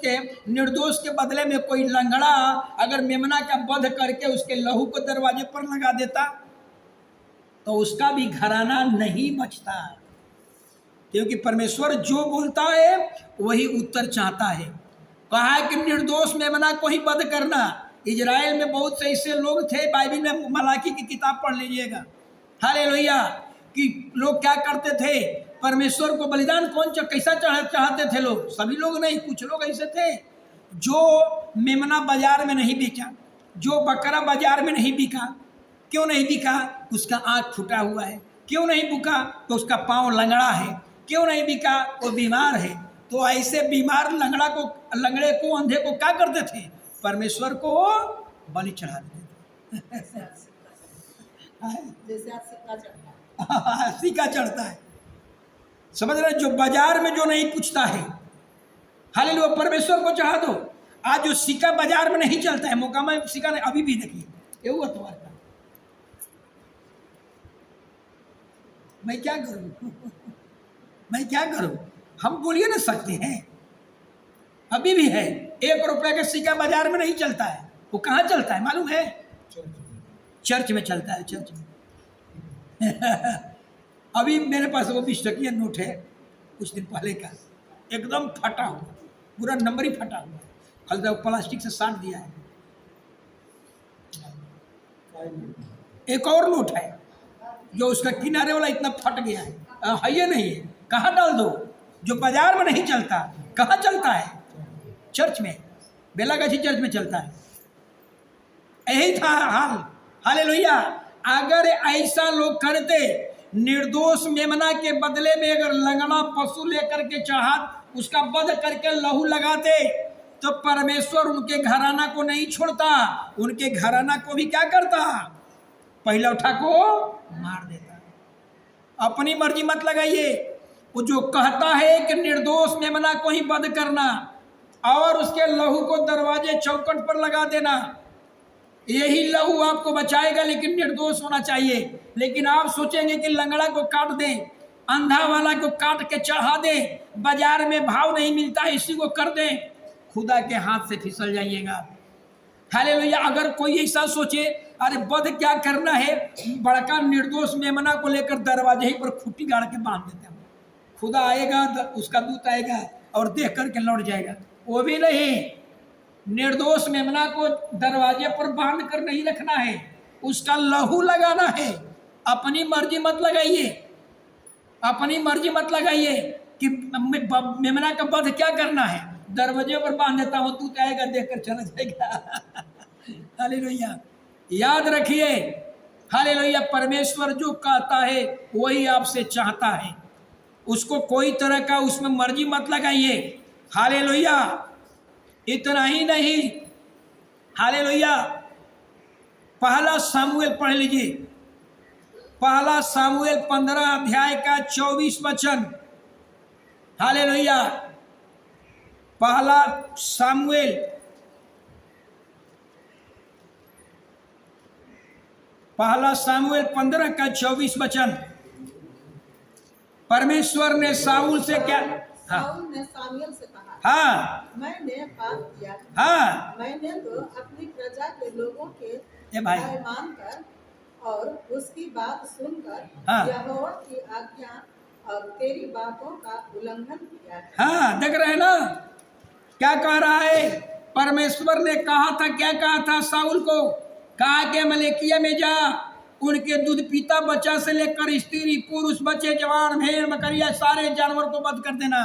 के बदले में कोई लंगड़ा अगर मेमना का वध करके उसके लहू को दरवाजे पर लगा देता तो उसका भी घराना नहीं बचता, क्योंकि परमेश्वर जो बोलता है वही उत्तर चाहता है। कहा है कि निर्दोष मेमना को ही वध करना। इजराइल में बहुत से ऐसे लोग थे, बाइबल में मलाकी की किताब पढ़ लीजिएगा, हालेलुया, कि लोग क्या करते थे, परमेश्वर को बलिदान कैसा चाहते थे लोग, सभी लोग नहीं, कुछ लोग ऐसे थे जो मेमना बाजार में नहीं बेचा, जो बकरा बाजार में नहीं बिका। क्यों नहीं बिका, उसका आँख फूटा हुआ है। क्यों नहीं बिका, तो उसका पाँव लंगड़ा है। क्यों नहीं बिका, वो बीमार है। तो ऐसे बीमार लंगड़े को अंधे को क्या करते थे, परमेश्वर को बलि चढ़ा देते थे। सिक्का चढ़ता है, समझ रहे, जो बाजार में जो नहीं पूछता है, हालेलुया, परमेश्वर को चढ़ा दो। आज जो सिक्का बाजार में नहीं चलता है, मौका में सिक्का नहीं, अभी भी देखिए ये हुआ तुम्हारे पास, मैं क्या करूं, हम बोल ही ना सकते हैं। अभी भी है, 1 रुपए का सिक्का बाजार में नहीं चलता है। वो कहाँ चलता है मालूम है, चर्च में चलता है, चर्च में। अभी मेरे पास वो 20 टकिया नोट है, कुछ दिन पहले का, एकदम फटा हुआ, पूरा नंबर ही फटा हुआ, हल्का प्लास्टिक से साट दिया है। एक और नोट है जो उसका किनारे वाला इतना फट गया है, ये नहीं है, कहाँ डाल दो, जो बाजार में नहीं चलता, कहाँ चलता है, चर्च में, बेलागाछी चर्च में चलता है। यही था हाल, हालेलुया। अगर ऐसा लोग करते, निर्दोष मेमना के बदले में अगर लंगड़ा पशु लेकर के चढ़ा, उसका वध करके लहू लगाते, तो परमेश्वर उनके घराना को नहीं छोड़ता, उनके घराना को भी क्या करता, पहला उठा को मार देता। अपनी मर्जी मत लगाइए। वो जो कहता है कि निर्दोष मेमना को ही वध करना और उसके लहू को दरवाजे चौखट पर लगा देना, यही लहू आपको बचाएगा, लेकिन निर्दोष होना चाहिए। लेकिन आप सोचेंगे कि लंगड़ा को काट दें, अंधा वाला को काट के चढ़ा दें, बाजार में भाव नहीं मिलता इसी को कर दें, खुदा के हाथ से फिसल जाइएगा। हालेलुया। अगर कोई ऐसा सोचे अरे वध क्या करना है, बड़का निर्दोष मेमना को लेकर दरवाजे ही पर खुट्टी गाड़ के बांध देते हैं, खुदा आएगा, उसका दूत आएगा और देख करके लौट जाएगा, वो भी नहीं। निर्दोष मेमना को दरवाजे पर बांध कर नहीं रखना है, उसका लहू लगाना है। अपनी मर्जी मत लगाइए, अपनी मर्जी मत लगाइए कि मेमना का वध क्या करना है, दरवाजे पर बांध देता हूं, दूत आएगा देखकर चला जाएगा। हालेलुया। याद रखिए, हालेलुया, परमेश्वर जो कहता है वही आपसे चाहता है, उसको कोई तरह का उसमें मर्जी मत लगाइए। हालेलुया। इतना ही नहीं, हालेलुया, पहला सामुएल पढ़ लीजिए, पहला सामुएल 15 अध्याय का 24 वचन। हालेलुया। पहला सामुएल 15 का 24 वचन। परमेश्वर ने साउल से क्या, साउल ने सामुएल से कहा, हाँ, मैंने पाप किया, हाँ, मैंने तो अपनी प्रजा के लोगों के भाई मानकर और उसकी बात सुनकर हाँ, यहोवा की आज्ञा और तेरी बातों का उल्लंघन किया। हाँ, देख रहे हैं ना क्या कह रहा है। परमेश्वर ने कहा था, क्या कहा था साउल को, कहा कि अमलेकिया में जा, उनके दूध पीता बच्चा से लेकर स्त्री पुरुष बच्चे जवान भेड़ बकरिया सारे जानवर को वध कर देना।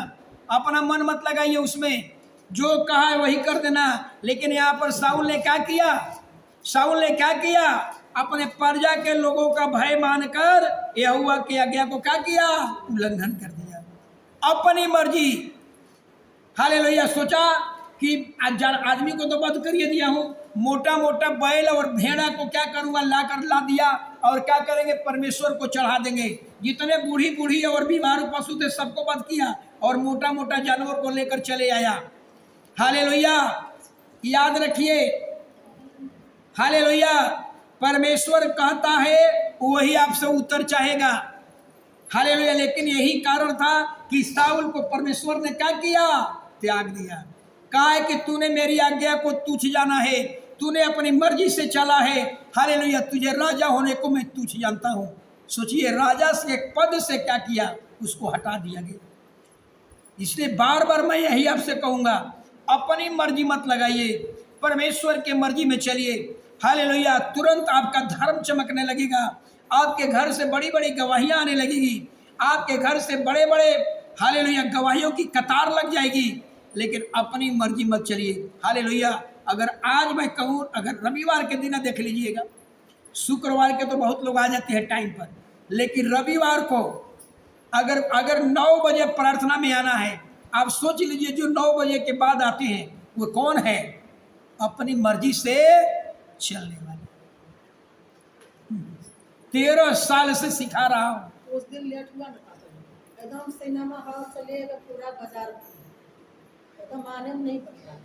अपना मन मत लगाइए उसमें, जो कहा है वही कर देना। लेकिन यहाँ पर साउल ने क्या किया, साउल ने क्या किया, अपने प्रजा के लोगों का भय मानकर यहोवा की आज्ञा को क्या किया, उल्लंघन कर दिया, अपनी मर्जी। हालेलुया। सोचा कि आदमी को तो वध करिए दिया हूँ, मोटा मोटा बैल और भेड़ा को क्या करूँगा, ला दिया, और क्या करेंगे, परमेश्वर को चढ़ा देंगे। जितने बूढ़ी बूढ़ी और बीमार पशु थे सबको वध किया और मोटा मोटा जानवर को लेकर चले आया। हालेलुया। याद रखिए, हालेलुया, परमेश्वर कहता है वही आपसे उत्तर चाहेगा। हालेलुया। लेकिन यही कारण था कि साउल को परमेश्वर ने क्या किया, त्याग दिया। कहा है कि तूने मेरी आज्ञा को तुच्छ जाना है, तूने अपनी मर्जी से चला है। हालेलुया। तुझे राजा होने को मैं तुच्छ जानता हूँ। सोचिए, राजा से एक पद से क्या किया, उसको हटा दिया गया। इसलिए बार बार मैं यही आपसे कहूँगा, अपनी मर्जी मत लगाइए, परमेश्वर के मर्जी में चलिए। हालेलुया। तुरंत आपका धर्म चमकने लगेगा, आपके घर से बड़ी बड़ी गवाहियाँ आने लगेगी, आपके घर से बड़े बड़े हालेलुया गवाहियों की कतार लग जाएगी। लेकिन अपनी मर्जी मत चलिए। हालेलुया। अगर आज मैं कहूँ, अगर रविवार के दिन देख लीजिएगा, शुक्रवार के तो बहुत लोग आ जाते हैं टाइम पर, लेकिन रविवार को अगर 9 बजे प्रार्थना में आना है, आप सोच लीजिए जो 9 बजे के बाद आते हैं वो कौन है, अपनी मर्जी से चलने वाले। 13 साल से सिखा रहा हूँ। उस दिन लेट हुआ ना, एकदम सिनेमा हॉल चलेगा, पूरा बाजार एकदम आनंद नहीं पड़ता।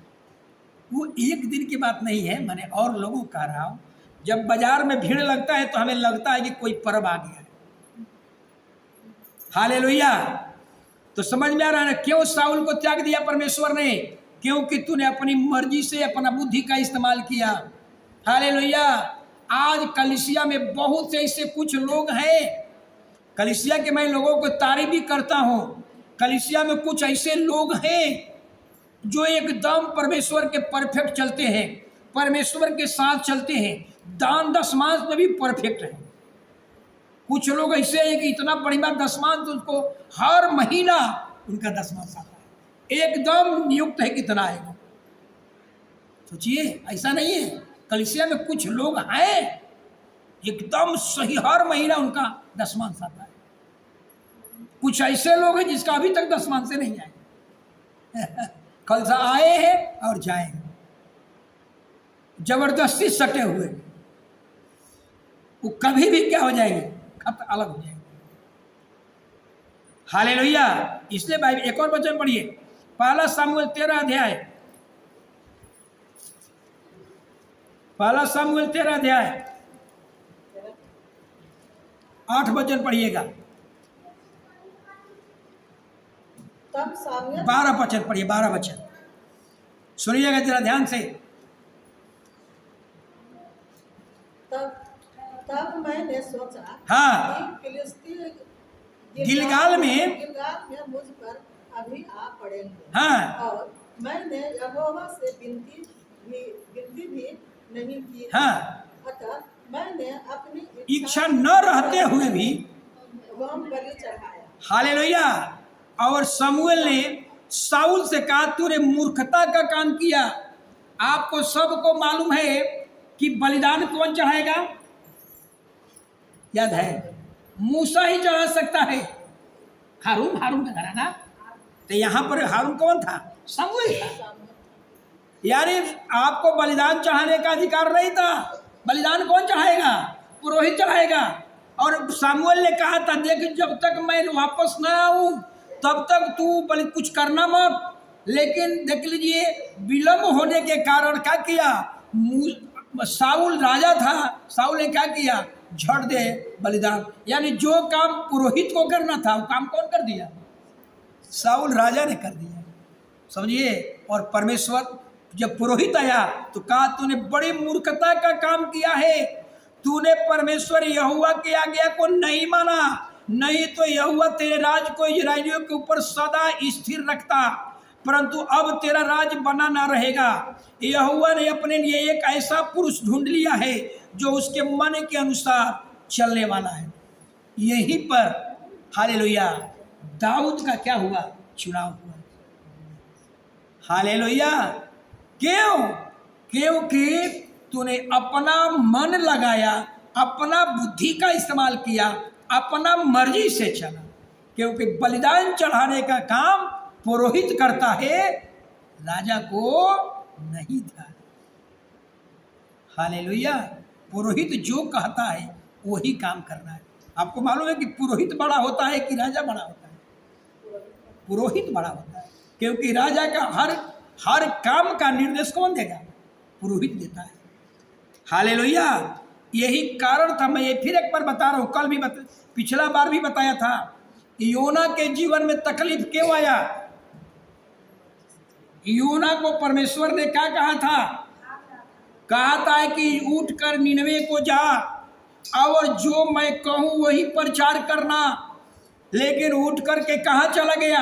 वो एक दिन की बात नहीं है, मैंने और लोगों को कह रहा हूँ, जब बाजार में भीड़ लगता है तो हमें लगता है कि कोई पर्व आ गया है। हालेलुया। तो समझ में आ रहा है ना क्यों साउल को त्याग दिया परमेश्वर ने, क्योंकि तूने अपनी मर्जी से अपना बुद्धि का इस्तेमाल किया। हालेलुया। आज कलीसिया में बहुत से ऐसे कुछ लोग हैं, कलीसिया के मैं लोगों को तारीफ भी करता हूँ, कलीसिया में कुछ ऐसे लोग हैं जो एकदम परमेश्वर के परफेक्ट चलते हैं, परमेश्वर के साथ चलते हैं, दान दशमांश में भी परफेक्ट है। कुछ लोग ऐसे हैं कि इतना बढ़िया दशमांश, उसको हर महीना उनका दशमांश आता है, एकदम नियुक्त है कितना आएगा। सोचिए, ऐसा नहीं है। कलीसिया में कुछ लोग हैं एकदम सही, हर महीना उनका दशमांश आता है। कुछ ऐसे लोग हैं जिसका अभी तक दशमांश से नहीं आए। कल से आए हैं और जाएंगे, जबरदस्ती सटे हुए, वो कभी भी क्या हो जाएंगे, खत अलग हो जाएंगे। हालेलुया। इसलिए भाई एक और वचन पढ़िए, पहला सामुएल 13 अध्याय, पहला सामुएल 13 अध्याय 8 वचन पढ़िएगा, तब सामुएल 12 वचन पढ़िए, 12 वचन। सुनिएगा जरा ध्यान से। तब मैंने सोचा हाँ, कि फिलिस्ती गिलगाल में मुझ पर अभी आ पड़ेंगे। हाँ, और मैंने यहोवा से विनती भी नहीं की। हाँ, अतः मैंने अपनी इच्छा न रहते हुए भी होम बलि चढ़ाया। हालेलुया। और शमूएल ने शाऊल से कहा तूने मूर्खता का काम किया। आपको सबको मालूम है कि बलिदान कौन चढ़ाएगा? याद है? मूसा ही चढ़ा सकता है। हारून का घराना, तो यहाँ पर हारून कौन था? शमूएल था। यानी आपको बलिदान चढ़ाने का अधिकार नहीं था। बलिदान कौन चढ़ाएगा? पुरोहित चढ़ाएगा। और शमूएल ने कहा था देख जब तक मैं वापस न आऊं तब तक तू बलि कुछ करना मत। लेकिन देख लीजिए विलम्ब होने के कारण क्या किया? शाऊल राजा था, शाऊल ने क्या किया? झड़ दे बलिदान। यानी जो काम पुरोहित को करना था वो काम कौन कर दिया? शाऊल राजा ने कर दिया। समझिए। और परमेश्वर जब पुरोहित आया तो कहा तूने बड़ी मूर्खता का काम किया है। तूने परमेश्वर यहोवा की आज्ञा को नहीं माना, नहीं तो यहोवा तेरे राज को इस्राएलियों के ऊपर सदा स्थिर रखता, परंतु अब तेरा राज बना ना रहेगा। यहोवा ने अपने लिए एक ऐसा पुरुष ढूंढ लिया है जो उसके मन के अनुसार चलने वाला है। यहीं पर हालेलुया दाऊद का क्या हुआ? चुनाव हुआ। हालेलुया। क्यों? क्योंकि तूने अपना मन लगाया, अपना बुद्धि का इस्तेमाल किया, अपना मर्जी से चला। क्योंकि बलिदान चढ़ाने का काम पुरोहित करता है, राजा को नहीं था। हालेलुया। पुरोहित जो कहता है वही काम करना है। आपको मालूम है कि पुरोहित बड़ा होता है कि राजा बड़ा होता है? पुरोहित बड़ा होता है। क्योंकि राजा का हर काम का निर्देश कौन देगा? पुरोहित देता है। हालेलुया। यही कारण था। मैं ये फिर एक बार बता रहा हूँ, कल भी पिछला बार भी बताया था। योना के जीवन में तकलीफ क्यों आया? योना को परमेश्वर ने क्या कहा था? कहा था कि उठ कर निनवे को जा और जो मैं कहूँ वही प्रचार करना। लेकिन उठ करके कहाँ चला गया?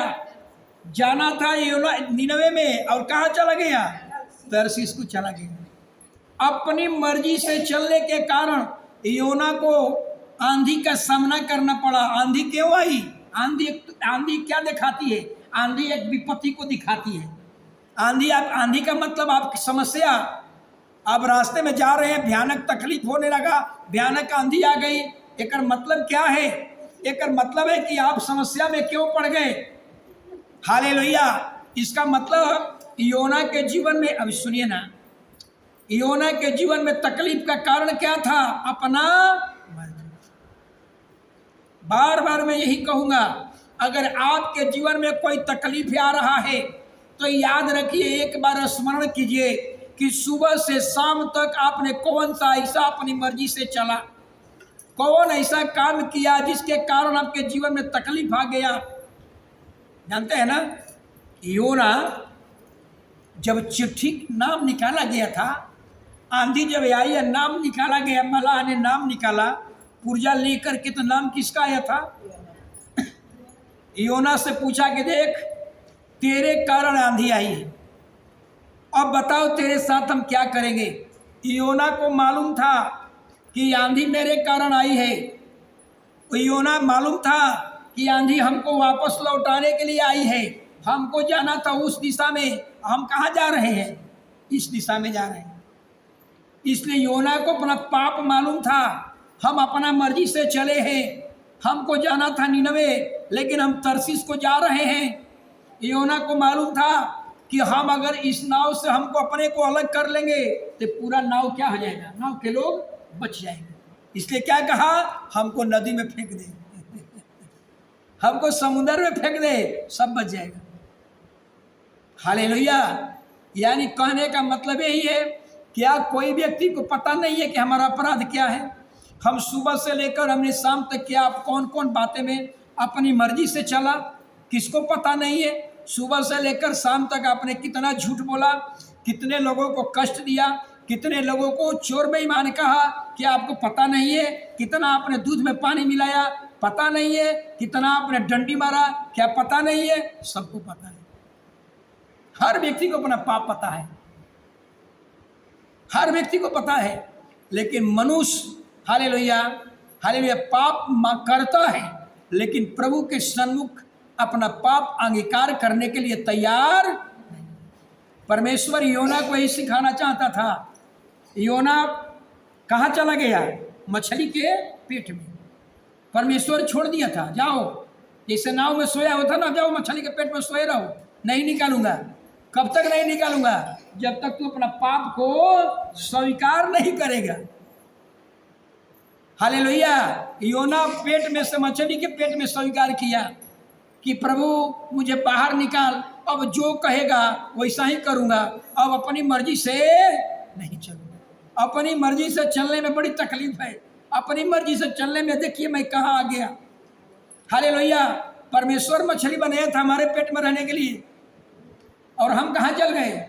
जाना था योना निनवे में, और कहाँ चला गया? तरसीस को चला गया। अपनी मर्जी से चलने के कारण योना को आंधी का सामना करना पड़ा। आंधी क्यों आई? आंधी क्या दिखाती है? आंधी एक विपत्ति को दिखाती है। आंधी का मतलब आपकी समस्या। आप रास्ते में जा रहे हैं, भयानक तकलीफ होने लगा, भयानक आंधी आ गई। एक मतलब क्या है? एक मतलब है कि आप समस्या में क्यों पड़ गए। हालेलुया। इसका मतलब योना के जीवन में, अभी सुनिए ना, योना के जीवन में तकलीफ का कारण क्या था? अपना मर्जी। बार बार मैं यही कहूंगा, अगर आपके जीवन में कोई तकलीफ आ रहा है तो याद रखिए, एक बार स्मरण कीजिए कि सुबह से शाम तक आपने कौन सा ऐसा अपनी मर्जी से चला, कौन ऐसा काम किया जिसके कारण आपके जीवन में तकलीफ आ गया। जानते हैं ना, योना जब चिट्ठी नाम निकाला गया था, आंधी जब आई है नाम निकाला गया, मलाह ने नाम निकाला पुर्जा लेकर के, तो नाम किसका आया था? योना से पूछा कि देख तेरे कारण आंधी आई है, अब बताओ तेरे साथ हम क्या करेंगे। योना को मालूम था कि आंधी मेरे कारण आई है। योना मालूम था कि आंधी हमको वापस लौटाने के लिए आई है, हमको जाना था उस दिशा में। हम कहाँ जा रहे हैं? इस दिशा में जा रहे हैं। इसलिए योना को अपना पाप मालूम था। हम अपना मर्जी से चले हैं, हमको जाना था निनवे, लेकिन हम तरसीस को जा रहे हैं। योना को मालूम था कि हम अगर इस नाव से हमको अपने को अलग कर लेंगे तो पूरा नाव क्या हो जाएगा? नाव के लोग बच जाएंगे। इसलिए क्या कहा? हमको नदी में फेंक दे, हमको समुद्र में फेंक दे, सब बच जाएगा। हालेलुया। यानी कहने का मतलब यही है, क्या कोई व्यक्ति को पता नहीं है कि हमारा अपराध क्या है? हम सुबह से लेकर हमने शाम तक क्या कौन कौन बातें में अपनी मर्जी से चला, किसको पता नहीं है? सुबह से लेकर शाम तक आपने कितना झूठ बोला, कितने लोगों को कष्ट दिया, कितने लोगों को चोर बेईमान कहा, क्या आपको पता नहीं है? कितना आपने दूध में पानी मिलाया, पता नहीं है? कितना आपने डंडी मारा, क्या पता नहीं है? सबको पता है। हर व्यक्ति को अपना पाप पता है, हर व्यक्ति को पता है। लेकिन मनुष्य हालेलुया हालेलुया पाप करता है, लेकिन प्रभु के सन्मुख अपना पाप अंगीकार करने के लिए तैयार नहीं। परमेश्वर योना को यही सिखाना चाहता था। योना कहाँ चला गया? मछली के पेट में। परमेश्वर छोड़ दिया था, जाओ, जैसे नाव में सोया होता ना, जाओ मछली के पेट में सोए रहो, नहीं निकालूंगा। कब तक नहीं निकालूंगा? जब तक तू अपना पाप को स्वीकार नहीं करेगा। हालेलुया। योना पेट में से, मछली के पेट में स्वीकार किया कि प्रभु मुझे बाहर निकाल, अब जो कहेगा वैसा ही करूंगा, अब अपनी मर्जी से नहीं चलूंगा। अपनी मर्जी से चलने में बड़ी तकलीफ है, अपनी मर्जी से चलने में देखिए मैं कहाँ आ गया। हालेलुया। परमेश्वर मछली बनाया था हमारे पेट में रहने के लिए, और हम कहाँ चल गए?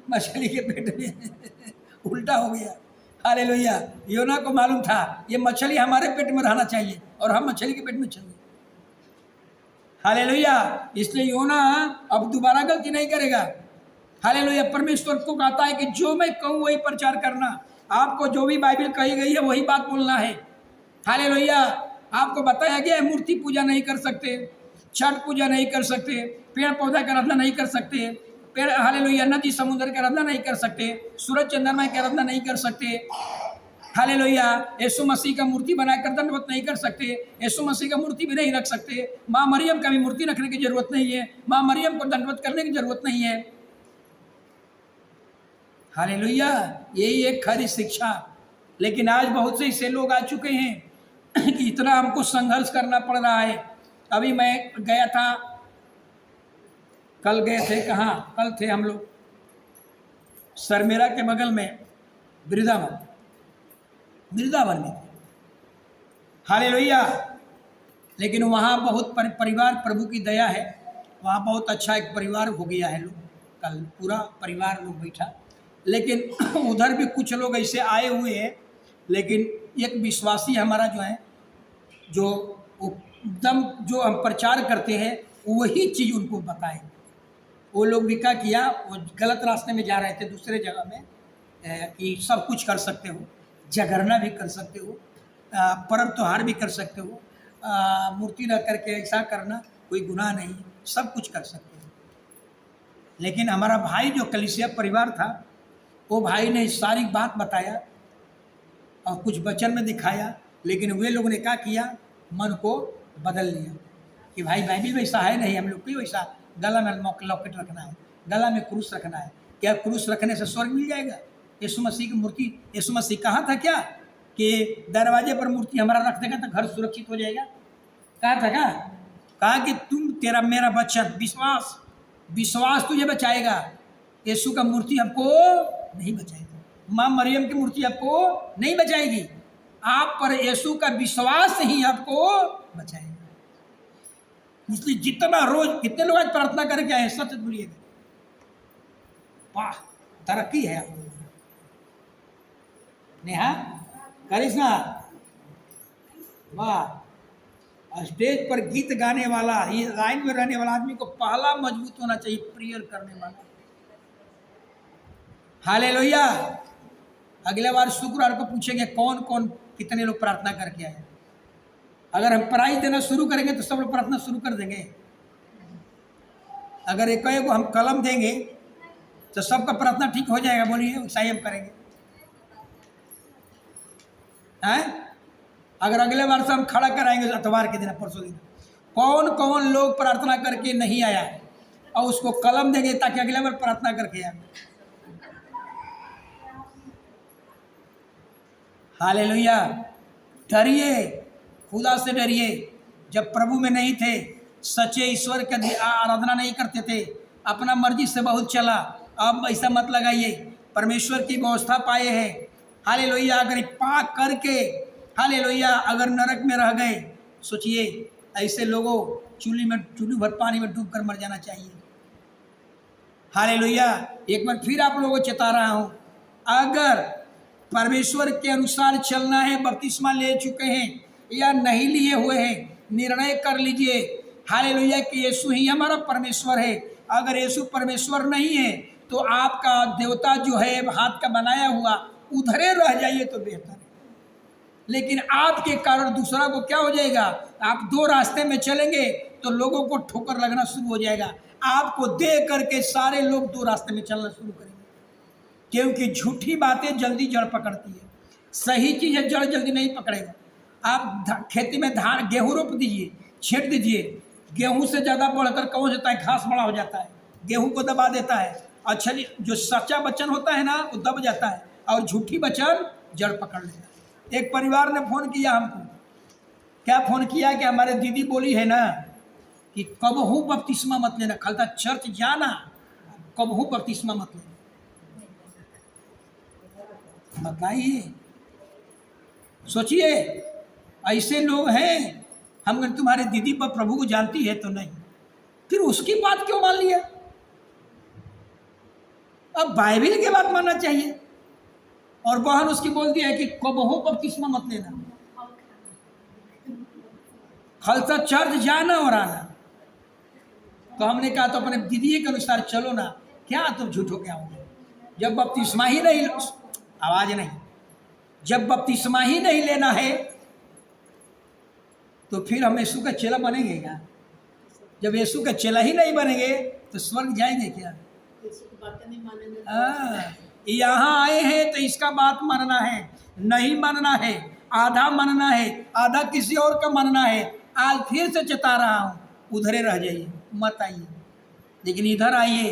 मछली के पेट में। उल्टा हो गया। हालेलुया। योना को मालूम था ये मछली हमारे पेट में रहना चाहिए, और हम मछली के पेट में चल गए। हालेलुया। इसलिए योना अब दोबारा गलती नहीं करेगा। हालेलुया। परमेश्वर को कहता है कि जो मैं कहूँ वही प्रचार करना, आपको जो भी बाइबल कही गई है वही बात बोलना है। हालेलुया। आपको बताया गया है मूर्ति पूजा नहीं कर सकते, छठ पूजा नहीं कर सकते, पेड़ पौधा की आराधना नहीं कर सकते, पेड़ हालेलुया नदी समुद्र की आराधना नहीं कर सकते, सूरज चंद्रमा की आराधना नहीं कर सकते। हालेलुया। यीशु मसीह का मूर्ति बनाकर दंडवत नहीं कर सकते, यीशु मसीह का मूर्ति भी नहीं रख सकते, माँ मरियम का भी मूर्ति रखने की जरूरत नहीं है, माँ मरियम को दंडवत करने की जरूरत नहीं है। हालेलुया। यही एक खरी शिक्षा। लेकिन आज बहुत से ऐसे लोग आ चुके हैं कि इतना हमको संघर्ष करना पड़ रहा है। अभी मैं गया था, कल गए थे, कहाँ कल थे हम लोग सरमेरा के बगल में वृंदावन में। हालेलुया। लेकिन वहाँ बहुत परिवार, प्रभु की दया है, वहाँ बहुत अच्छा एक परिवार हो गया है लोग, कल पूरा परिवार लोग बैठा। लेकिन उधर भी कुछ लोग ऐसे आए हुए हैं, लेकिन एक विश्वासी हमारा जो है, जो एकदम जो हम प्रचार करते हैं वही चीज़ उनको बताए। वो लोग भी क्या किया, वो गलत रास्ते में जा रहे थे दूसरे जगह में, कि सब कुछ कर सकते हो, जागरणा भी कर सकते हो, पर्व त्योहार भी कर सकते हो, मूर्ति रख करके ऐसा करना कोई गुनाह नहीं, सब कुछ कर सकते हो। लेकिन हमारा भाई जो कलीसिया परिवार था, वो भाई ने सारी बात बताया और कुछ वचन में दिखाया, लेकिन वे लोगों ने क्या किया, मन को बदल लिया कि भाई बाइबल वैसा है नहीं, हम लोग की वैसा गला में लॉकेट रखना है, गला में क्रूस रखना है। क्या क्रूस रखने से स्वर्ग मिल जाएगा? यीशु मसीह की मूर्ति, यीशु मसीह कहा था क्या कि दरवाजे पर मूर्ति हमारा रख देगा तो घर सुरक्षित हो जाएगा? कहा था क्या? कहा कि तुम, तेरा मेरा बच्चा, विश्वास तुझे बचाएगा। यीशु का मूर्ति आपको नहीं बचाएगा, माँ मरियम की मूर्ति आपको नहीं बचाएगी, आप पर यीशु का विश्वास ही आपको बचाएगा। इसलिए जितना रोज, कितने लोग आज प्रार्थना करके आए, सच बोलिएगा, वाह तरक्की है आप लोगों में। नेहा करिश्मा, वाह। स्टेज पर गीत गाने वाला, ये लाइन में रहने वाला आदमी को पहला मजबूत होना चाहिए, प्रेयर करने वाला। हालेलुया। अगले बार शुक्रवार को पूछेंगे कौन कौन कितने लोग प्रार्थना करके आए। अगर हम प्राइज देना शुरू करेंगे तो सब लोग प्रार्थना शुरू कर देंगे। अगर एक को हम कलम देंगे तो सबका प्रार्थना ठीक हो जाएगा। बोलिए, वैसा ही हम करेंगे हैं? अगर अगले बार से हम खड़ा कराएंगे अतवार के दिन, परसों दिन, कौन कौन लोग प्रार्थना करके नहीं आया है, और उसको कलम देंगे ताकि अगले बार प्रार्थना करके आए। हालेलुया। डरिए, खुदा से डरिए। जब प्रभु में नहीं थे, सच्चे ईश्वर के आराधना नहीं करते थे, अपना मर्जी से बहुत चला, अब ऐसा मत लगाइए। परमेश्वर की व्यवस्था पाए हैं। हालेलुया। अगर पाप करके हालेलुया अगर नरक में रह गए, सोचिए ऐसे लोगों चूल्ही भर पानी में डूब कर मर जाना चाहिए। हालेलुया। एक बार फिर आप लोगों को चेता रहा हूं, अगर परमेश्वर के अनुसार चलना है, बपतिस्मा ले चुके हैं या नहीं लिए हुए हैं, निर्णय कर लीजिए हालेलुया कि यीशु ही हमारा परमेश्वर है। अगर यीशु परमेश्वर नहीं है तो आपका देवता जो है हाथ का बनाया हुआ उधरे रह जाइए तो बेहतर है। लेकिन आपके कारण दूसरा को क्या हो जाएगा, आप दो रास्ते में चलेंगे तो लोगों को ठोकर लगना शुरू हो जाएगा। आपको देख करके सारे लोग दो रास्ते में चलना शुरू करेंगे, क्योंकि झूठी बातें जल्दी जड़ पकड़ती है, सही चीज़ें जड़ जल्दी नहीं पकड़ेगा। आप खेती में धान गेहूँ रोप दीजिए, छींट दीजिए, गेहूँ से ज़्यादा बढ़कर कौन होता है, घास बड़ा हो जाता है, गेहूँ को दबा देता है। अच्छा, जो सच्चा वचन होता है ना वो दब जाता है और झूठी वचन जड़ पकड़ लेता है। एक परिवार ने फ़ोन किया हमको, क्या फ़ोन किया कि हमारे दीदी बोली है ना कि कबहू बपतिस्मा मत लेना, खलता चर्च जाना, कबहू बपतिस्मा मत लेना। बताइए, सोचिए, ऐसे लोग हैं। हम अगर तुम्हारे दीदी पर प्रभु को जानती है तो नहीं, फिर उसकी बात क्यों मान लिया? अब बाइबिल की बात मानना चाहिए। और बहन उसकी बोल दिया है कि कबहू बपतिस्मा मत लेना, खालसा चर्च जाना और आना। तो हमने कहा तो अपने दीदी के अनुसार चलो ना, क्या तुम झूठ हो क्या होगे? जब बपतिस्मा ही नहीं, आवाज नहीं, जब बपतिस्मा ही नहीं लेना है तो फिर हम यीशु का चेला बनेंगे क्या? जब यीशु का चेला ही नहीं बनेंगे तो स्वर्ग जाएंगे क्या? यहाँ आए हैं तो इसका बात मानना है, नहीं मानना है, आधा मानना है, आधा किसी और का मानना है। आज फिर से चेता रहा हूँ, उधरे रह जाइए, मत आइए, लेकिन इधर आइए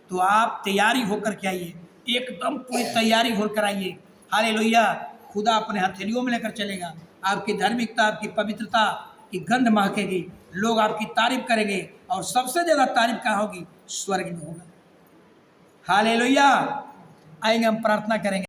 तो आप तैयारी होकर के आइए, एकदम पूरी तैयारी होकर आइए। हालेलुया। खुदा अपने हथेलियों में लेकर चलेगा, आपकी धार्मिकता, आपकी पवित्रता की गंध महकेगी, लोग आपकी तारीफ करेंगे और सबसे ज़्यादा तारीफ कहाँ होगी? स्वर्ग में होगा। हालेलुया। आएंगे, हम प्रार्थना करेंगे।